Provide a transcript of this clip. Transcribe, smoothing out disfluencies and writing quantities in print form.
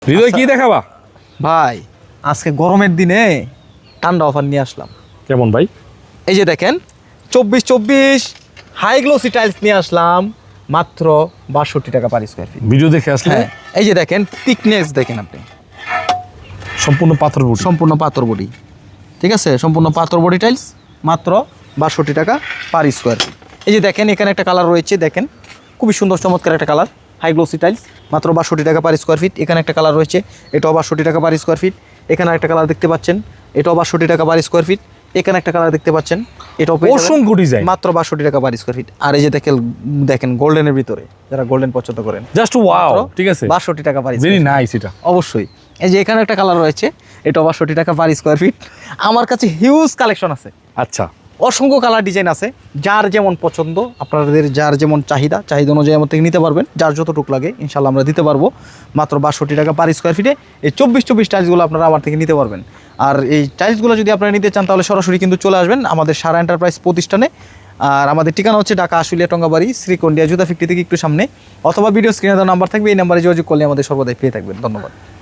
হৃদয় কি দেখাবা ভাই আজকে গরমের দিনে ঠান্ডা অফার নিয়ে আসলাম। কেমন ভাই? এই যে দেখেন 24 হাই গ্লোসি টাইলস নিয়ে আসলাম মাত্র 62 টাকা পার স্কোয়ার ফিট। ভিডিও দেখে আসলে হ্যাঁ, এই যে দেখেন থিকনেস দেখেন আপনি, সম্পূর্ণ পাথর বুট। সম্পূর্ণ পাথর বডি, ঠিক আছে, সম্পূর্ণ পাথর বডি টাইলস মাত্র 62 টাকা পার স্কোয়ার ফিট। এই যে দেখেন এখানে একটা কালার রয়েছে, দেখেন খুবই সুন্দর চমৎকার একটা কালার, হাই গ্লোসি টাইলস মাত্র 62 টাকা পার স্কোয়ার ফিট। এখানে একটা কালার রয়েছে, এটাও 62 টাকা পার স্কোয়ার ফিট। এখানে একটা কালার দেখতে পাচ্ছেন, এটাও 62 টাকা পার স্কোয়ার ফিট। এখানে একটা কালার দেখতে পাচ্ছেন, এটাও পেয়ে যাবেন অসংখ্য ডিজাইন, মাত্র 62 টাকা পার স্কোয়ার ফিট। আর এই যে দেখেন গোল্ডেনের ভিতরে, যারা গোল্ডেন পছন্দ করেন, জাস্ট ওয়াও, ঠিক আছে, 62 টাকা পার ভেরি স্কোয়ার ফিট। নাইস। এটা অবশ্যই এই যে এখানে একটা কালার রয়েছে, এটাও 62 টাকা পার স্কোয়ার ফিট। আমার কাছে হিউজ কালেকশন আছে, আচ্ছা, অসংখ্য কালার ডিজাইন আছে, যার যেমন পছন্দ, আপনাদের যার যেমন চাহিদা অনুযায়ী আমার থেকে নিতে পারবেন। যার যতটুক লাগে ইনশাল্লাহ আমরা দিতে পারবো মাত্র 62 টাকা পার স্কোয়ার ফিটে। এই 24 টাইলসগুলো আপনারা আমার থেকে নিতে পারবেন। আর এই টাইলসগুলো যদি আপনারা নিতে চান তাহলে সরাসরি কিন্তু চলে আসবেন আমাদের সারা এন্টারপ্রাইজ প্রতিষ্ঠানে। আর আমাদের ঠিকানা হচ্ছে ঢাকা আশুলিয়া টঙ্গাবাড়ি শ্রীকন্ডিয়া জুতা ফ্যাক্টরি থেকে একটু সামনে, অথবা ভিডিও স্ক্রিনে দেওয়া নাম্বার থাকবে, এই নাম্বারে যোগাযোগ করলে আমাদের সর্বদাই পেয়ে থাকবেন। ধন্যবাদ।